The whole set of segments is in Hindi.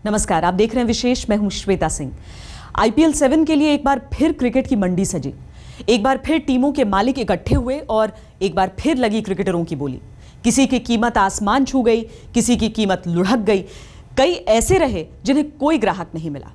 नमस्कार, आप देख रहे हैं विशेष। मैं हूं श्वेता सिंह। IPL 7 के लिए एक बार फिर क्रिकेट की मंडी सजी। एक बार फिर टीमों के मालिक इकट्ठे हुए और एक बार फिर लगी क्रिकेटरों की बोली। किसी की कीमत आसमान छू गई, किसी की कीमत लुढ़क गई। कई ऐसे रहे जिन्हें कोई ग्राहक नहीं मिला।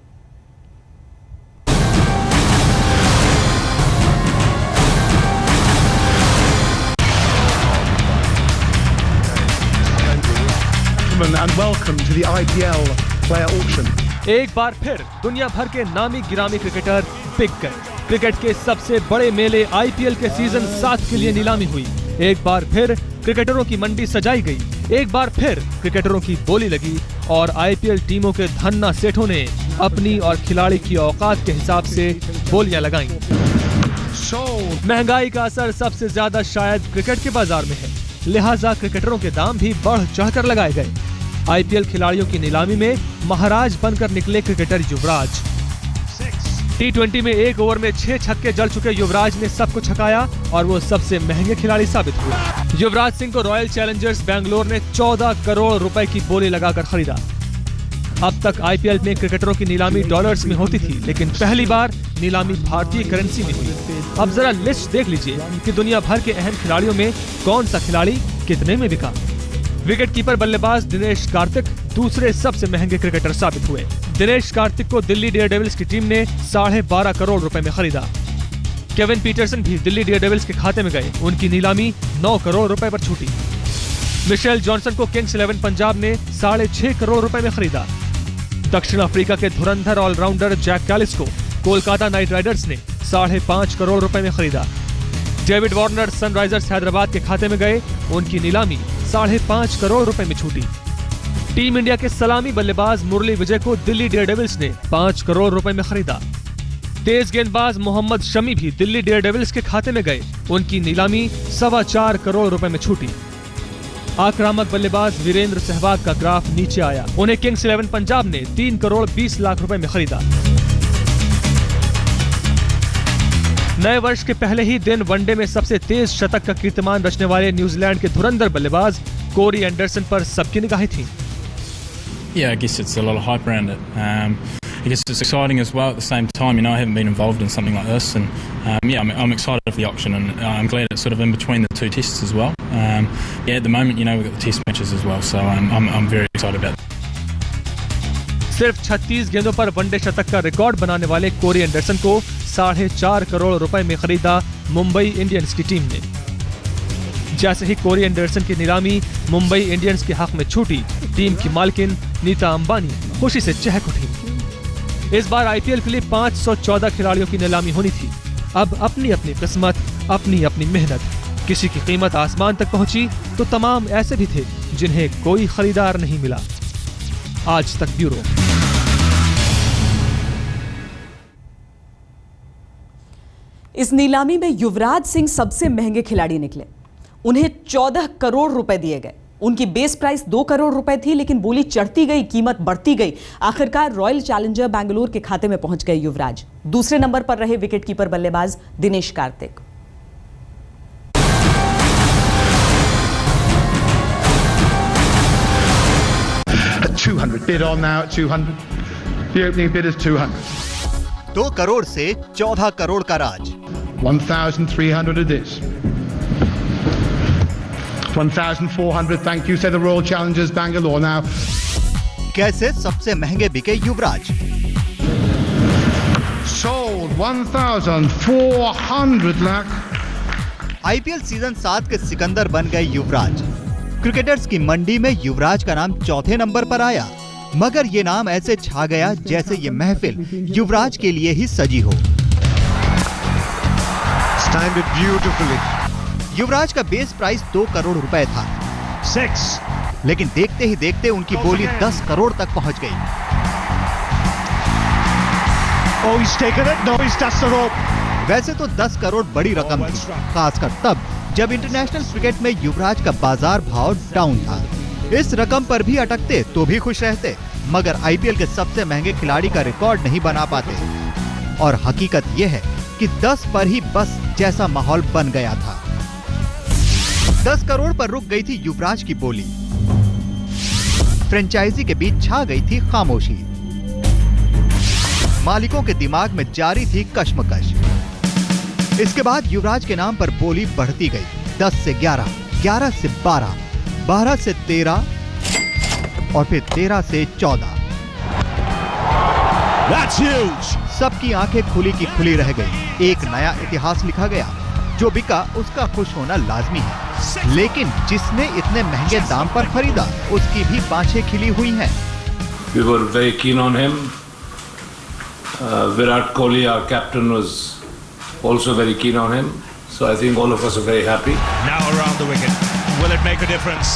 And welcome to the IPL player auction. एक बार फिर दुनिया भर के नामी गिरामी क्रिकेटर बिक गए। क्रिकेट के सबसे बड़े मेले IPL के सीजन 7 के लिए नीलामी हुई। एक बार फिर क्रिकेटरों की मंडी सजाई गई। एक बार फिर क्रिकेटरों की बोली लगी और IPL टीमों के धन्ना सेठों ने अपनी और खिलाड़ी की औकात के हिसाब से बोलियां लगाईं। महंगाई का असर सबसे ज्यादा शायद क्रिकेट के बाजार में है, लिहाजा क्रिकेटरों के दाम भी बढ़ चढ़कर लगाए गए। IPL खिलाड़ियों की नीलामी में महाराज बनकर निकले क्रिकेटर युवराज। T20 में एक ओवर में 6 छक्के जड़ चुके युवराज ने सबको छकाया और वो सबसे महंगे खिलाड़ी साबित हुए। युवराज सिंह को रॉयल चैलेंजर्स बैंगलोर ने 14 करोड़ रुपए की बोली लगाकर खरीदा। अब तक IPL में क्रिकेटरों की नीलामी डॉलर्स में होती थी, लेकिन पहली बार नीलामी भारतीय करेंसी में हुई। अब जरा लिस्ट देख लीजिए कि दुनिया भर के अहम खिलाड़ियों में कौन सा खिलाड़ी कितने में बिका। विकेटकीपर बल्लेबाज दिनेश कार्तिक दूसरे सबसे महंगे क्रिकेटर साबित हुए। दिनेश कार्तिक को दिल्ली डेयरडेविल्स की टीम ने 12.5 करोड़ रुपए में खरीदा। केविन पीटरसन भी दिल्ली डेयरडेविल्स के खाते में गए। उनकी नीलामी 9 करोड़ रुपए पर छूटी। मिशेल जॉनसन को किंग्स 11 पंजाब ने 6.5 करोड़ रुपए में खरीदा। दक्षिण अफ्रीका के धुरंधर ऑलराउंडर जैक कैलिस को कोलकाता नाइट राइडर्स ने 5.5 करोड़ रुपए में खरीदा। डेविड वार्नर सनराइजर्स हैदराबाद के खाते में गए। उनकी नीलामी 5.5 करोड़ रुपए में छूटी। टीम इंडिया के सलामी बल्लेबाज मुरली विजय को दिल्ली डेयरडेविल्स ने 5 करोड़ रुपए में खरीदा। तेज गेंदबाज मोहम्मद शमी भी दिल्ली डेयरडेविल्स के खाते में गए। उनकी नीलामी 4.25 करोड़ रुपए में छूटी। आक्रामक बल्लेबाज वीरेंद्र सहवाग का ग्राफ नीचे आया। उन्हें किंग्स 11 पंजाब ने 3 करोड़ 20 लाख रुपए में खरीदा। नए वर्ष के पहले ही दिन वनडे में सबसे तेज शतक का कीर्तिमान रचने वाले न्यूजीलैंड के धुरंधर बल्लेबाज कोरी एंडरसन पर सबकी निगाहें थीं। Yeah, I guess it's a lot of hype around it. I guess it's exciting as well at the same time. I haven't been involved in something like this, and I'm excited for the auction, and I'm glad it's sort of in between the two tests as well. At the moment, we've got the test matches as well, so I'm very excited about it. सिर्फ 36 गेंदों पर वनडे शतक का रिकॉर्ड बनाने वाले कोरी एंडरसन को 4.5 करोड़ रुपए में खरीदा मुंबई इंडियंस की टीम ने। जैसे ही कोरी एंडरसन की नीलामी मुंबई इंडियंस के हक में छूटी, टीम की मालकिन नीता अंबानी खुशी से चहक उठी। इस बार IPL के लिए 514 खिलाड़ियों की नीलामी होनी थी। अब अपनी अपनी किस्मत, अपनी अपनी मेहनत। किसी की कीमत आसमान तक पहुंची तो तमाम ऐसे भी थे जिन्हें कोई खरीदार नहीं मिला। आज तक ब्यूरो। इस नीलामी में युवराज सिंह सबसे महंगे खिलाड़ी निकले। उन्हें 14 करोड़ रुपए दिए गए। उनकी बेस प्राइस 2 करोड़ रुपए थी, लेकिन बोली चढ़ती गई, कीमत बढ़ती गई। आखिरकार रॉयल चैलेंजर बैंगलोर के खाते में पहुंच गए युवराज। दूसरे नंबर पर रहे विकेटकीपर बल्लेबाज Dinesh Karthik. $200 bid on now at 200. The opening bid is 200. 2 crore से 14 करोड़ का राज। 1,300 it is. 1,400. Thank you. Say the Royal Challengers Bangalore now. कैसे सबसे महंगे बिके युवराज? Sold 1,400 lakh. IPL सीजन 7 के सिकंदर बन गए युवराज। क्रिकेटर्स की मंडी में युवराज का नाम चौथे नंबर पर आया, मगर ये नाम ऐसे छा गया जैसे ये महफिल युवराज के लिए ही सजी हो। Standard beautifully. युवराज का बेस प्राइस 2 करोड़ रुपए था। 6. लेकिन देखते ही देखते उनकी बोली 10 करोड़ तक पहुंच गई। Oh, he's taken it. No, he's touched the rope. वैसे तो 10 करोड़ बड़ी रकम थी, खासकर तब जब इंटरनेशनल क्रिकेट में युवराज का बाजार भाव डाउन था। इस रकम पर भी अटकते तो भी खुश रहते, मगर IPL के सबसे महंगे खिलाड़ी का रिकॉर्ड नहीं बना पाते। और हकीकत यह है कि 10 पर ही बस जैसा माहौल बन गया था। 10 करोड़ पर रुक गई थी युवराज की बोली। फ्रेंचाइजी के बीच छा गई थी खामोशी। मालिकों के दिमाग में जारी थी कश्मकश। इसके बाद युवराज के नाम पर बोली बढ़ती गई। 10 से 11, 11 से 12, 12 से 13 और फिर 13 से 14। That's huge. सबकी आंखें खुली की खुली रह गई। एक नया इतिहास लिखा गया। जो बिका उसका खुश होना लाजमी है, लेकिन जिसने इतने महंगे दाम पर खरीदा उसकी भी बाँछें खिली हुई हैं। We were very keen on him. Virat Kohli, our captain, was also very keen on him. So I think all of us are very happy. Now around the wicket. Will it make a difference?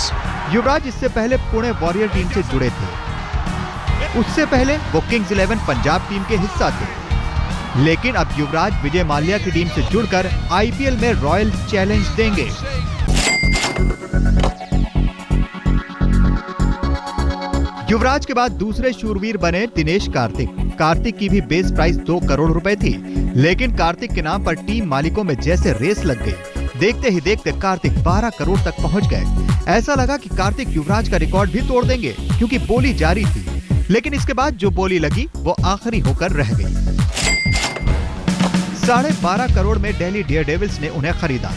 युवराज इससे पहले पुणे वॉरियर टीम से जुड़े थे। उससे पहले वो किंग्स 11 पंजाब टीम के हिस्सा थे। लेकिन अब युवराज विजय माल्या की टीम से जुड़कर आईपीएल में रॉयल चैलेंज देंगे। युवराज के बाद दूसरे शूरवीर बने दिनेश कार्तिक। कार्तिक की भी बेस प्राइस 2 करोड़ रुपए थी, लेकिन कार्तिक के नाम पर टीम मालिकों में जैसे रेस लग गई। देखते ही देखते कार्तिक 12 करोड़ तक पहुंच गए। ऐसा लगा कि कार्तिक युवराज का रिकॉर्ड भी तोड़ देंगे, क्योंकि बोली जारी थी। लेकिन इसके बाद जो बोली लगी वो आखिरी होकर रह गई। 12.5 करोड़ में दिल्ली डेयरडेविल्स ने उन्हें खरीदा।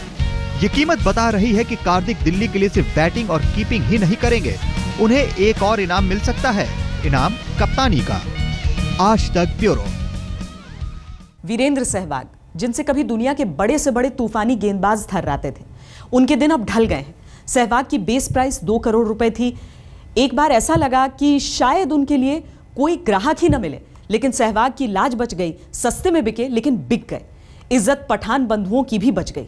ये कीमत बता रही है कि कार्तिक दिल्ली के लिए सिर्फ बैटिंग और कीपिंग ही नहीं करेंगे, उन्हें एक और इनाम मिल सकता है, इनाम कप्तानी का। आज तक ब्यूरो। वीरेंद्र सहवाग, जिनसे कभी दुनिया के बड़े से बड़े तूफानी गेंदबाज थर्राते थे, उनके दिन अब ढल गए हैं। सहवाग की बेस प्राइस 2 करोड़ रुपए थी। एक बार ऐसा लगा कि शायद उनके लिए कोई ग्राहक ही न मिले, लेकिन सहवाग की लाज बच गई। सस्ते में बिके, लेकिन बिक गए। इज्जत पठान बंधुओं की भी बच गई।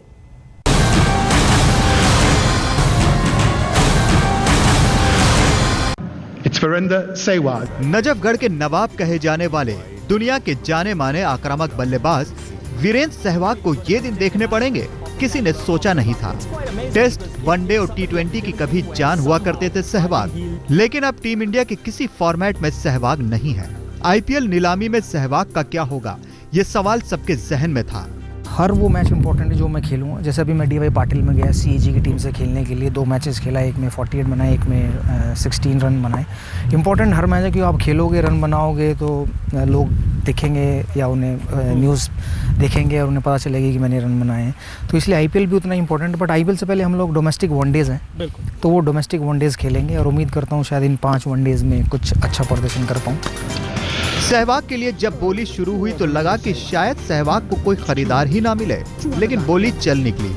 It's Virender Sehwag. नजफगढ़ के नवाब कहे जाने वाले दुनिया के जाने माने आक्रामक बल्लेबाज वीरेंद्र सहवाग को ये दिन देखने पड़ेंगे, किसी ने सोचा नहीं था। टेस्ट, वनडे और टी20 की कभी जान हुआ करते थे सहवाग, लेकिन अब टीम इंडिया के किसी फॉर्मेट में सहवाग नहीं है। आईपीएल नीलामी में सहवाग का क्या होगा, ये सवाल सबके जहन में था। हर वो मैच इंपॉर्टेंट है जो मैं खेलूंगा। जैसे अभी मैं डीवाई पाटिल में गया सीएजी की टीम से खेलने के लिए, 2 मैचेस खेला, एक में 48 बनाए, एक में 16 रन बनाए। इंपॉर्टेंट हर मैच है, क्योंकि आप खेलोगे, रन बनाओगे तो लोग दिखेंगे या उन्हें न्यूज़ देखेंगे और उन्हें पता चलेगी कि मैंने रन बनाए हैं। तो इसलिए आईपीएल भी उतना इंपॉर्टेंट है। बट आईपीएल से पहले हम लोग डोमेस्टिक वनडेज़ हैं, तो वो डोमेस्टिक वनडेज़ खेलेंगे और उम्मीद करता हूँ शायद इन 5 वनडेज़ में कुछ अच्छा प्रदर्शन कर पाऊँ। सहवाग के लिए जब बोली शुरू हुई तो लगा कि शायद सहवाग को कोई खरीदार ही ना मिले, लेकिन बोली चल निकली।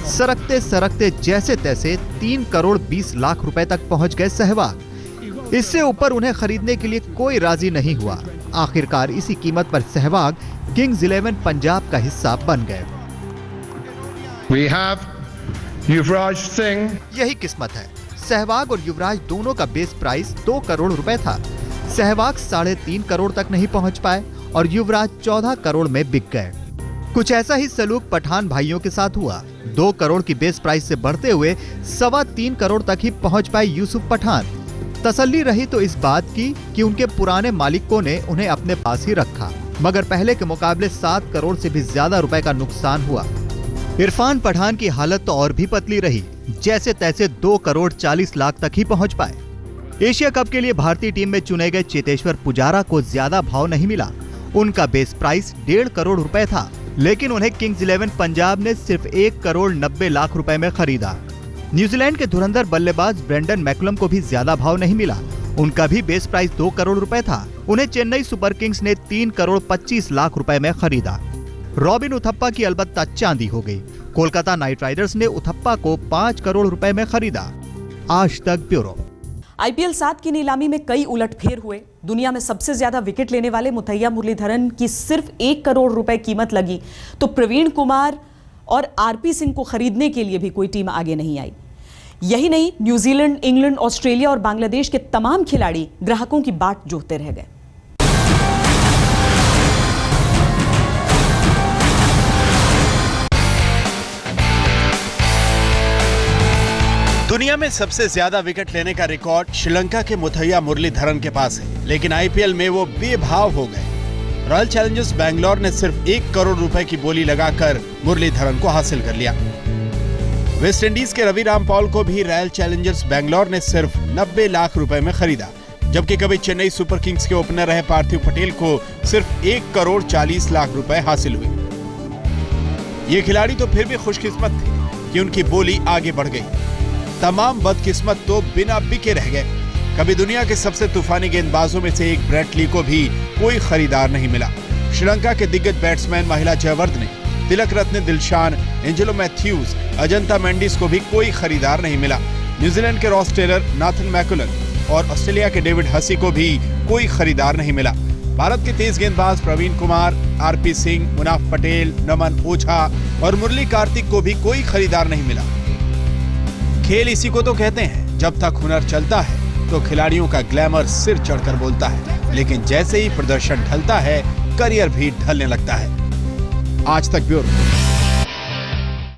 सरकते सरकते जैसे तैसे 3 करोड़ 20 लाख रुपए तक पहुंच गए सहवाग। इससे ऊपर उन्हें खरीदने के लिए कोई राजी नहीं हुआ। आखिरकार इसी कीमत पर सहवाग किंग्स 11 पंजाब का हिस्सा बन गए। We have Yuvraj Singh. यही किस्मत है। सहवाग और युवराज दोनों का बेस प्राइस 2 करोड़ रुपए था। सहवाग 3.5 करोड़ तक नहीं पहुंच पाए और युवराज 14 करोड़ में बिक गए। कुछ ऐसा ही सलूक पठान भाइयों के साथ हुआ। 2 करोड़ की बेस प्राइस से बढ़ते हुए 3.25 करोड़ तक ही पहुंच पाए यूसुफ पठान। तसल्ली रही तो इस बात की कि उनके पुराने मालिकों ने उन्हें अपने पास ही रखा, मगर पहले के मुकाबले 7 करोड़ से भी ज्यादा रुपए का नुकसान हुआ। इरफान पठान की हालत तो और भी पतली रही, जैसे तैसे 2 करोड़ 40 लाख तक ही पहुंच पाए। एशिया कप के लिए भारतीय टीम में चुने गए चेतेश्वर पुजारा को ज्यादा भाव नहीं मिला। उनका बेस प्राइस 1.5 करोड़ रुपए था, लेकिन उन्हें किंग्स 11 पंजाब ने सिर्फ 1 करोड़ 90 लाख रुपए में खरीदा। न्यूजीलैंड के धुरंधर बल्लेबाज ब्रेंडन मैकुलम को भी ज्यादा भाव नहीं मिला। उनका भी बेस प्राइस 2 करोड़ रुपए था। उन्हें चेन्नई सुपर किंग्स ने 3 करोड़ 25 लाख रुपए में खरीदा। रॉबिन उथप्पा की अलबत्ता चांदी हो गई। कोलकाता नाइट राइडर्स ने उथप्पा को 5 करोड़ रुपए में खरीदा। आज तक ब्यूरो। आईपीएल 7 की नीलामी में कई उलटफेर हुए। दुनिया में सबसे ज्यादा विकेट लेने वाले मुथैया मुरलीधरन की सिर्फ 1 करोड़ रुपए कीमत लगी, तो प्रवीण कुमार और आरपी सिंह को खरीदने के लिए भी कोई टीम आगे नहीं आई। यही नहीं, न्यूजीलैंड, इंग्लैंड, ऑस्ट्रेलिया और बांग्लादेश के तमाम खिलाड़ी ग्राहकों की बाट जोहते रह गए। दुनिया में सबसे ज्यादा विकेट लेने का रिकॉर्ड श्रीलंका के मुथैया मुरलीधरन के पास है, लेकिन आईपीएल में वो बेभाव हो गए। रॉयल चैलेंजर्स बैंगलोर ने सिर्फ 1 करोड़ रुपए की बोली लगाकर मुरलीधरन को हासिल कर लिया। वेस्ट इंडीज के रवि रामपॉल को भी रॉयल चैलेंजर्स बैंगलोर ने सिर्फ 90 लाख रुपए में खरीदा, जबकि कभी चेन्नई सुपर किंग्स के ओपनर रहे पार्थिव पटेल को सिर्फ 1 करोड़ 40 लाख रुपए हासिल हुए। ये खिलाड़ी तो फिर भी खुशकिस्मत थे कि उनकी बोली आगे बढ़ गई। तमाम बदकिस्मत तो बिना बिके रह गए। कभी दुनिया के सबसे तूफानी गेंदबाजों में से एक ब्रेट ली को भी कोई खरीदार नहीं मिला। श्रीलंका के दिग्गज बैट्समैन महिला जयवर्धने, तिलक रत्ने दिलशान, एंजेलो मैथ्यूज, अजंता मेंडिस को भी कोई खरीदार नहीं मिला। न्यूजीलैंड के रॉस टेलर, नाथन मैकुलन और ऑस्ट्रेलिया के डेविड हसी को भी कोई खरीदार नहीं मिला। भारत के तेज गेंदबाज प्रवीण कुमार, आरपी सिंह, मुनाफ पटेल, नमन ओझा और मुरली कार्तिक को भी कोई खरीदार नहीं मिला। खेल इसी को तो कहते हैं, जब तक हुनर चलता है तो खिलाड़ियों का ग्लैमर सिर चढ़कर बोलता है, लेकिन जैसे ही प्रदर्शन ढलता है करियर भी ढलने लगता है। आज तक ब्यूरो।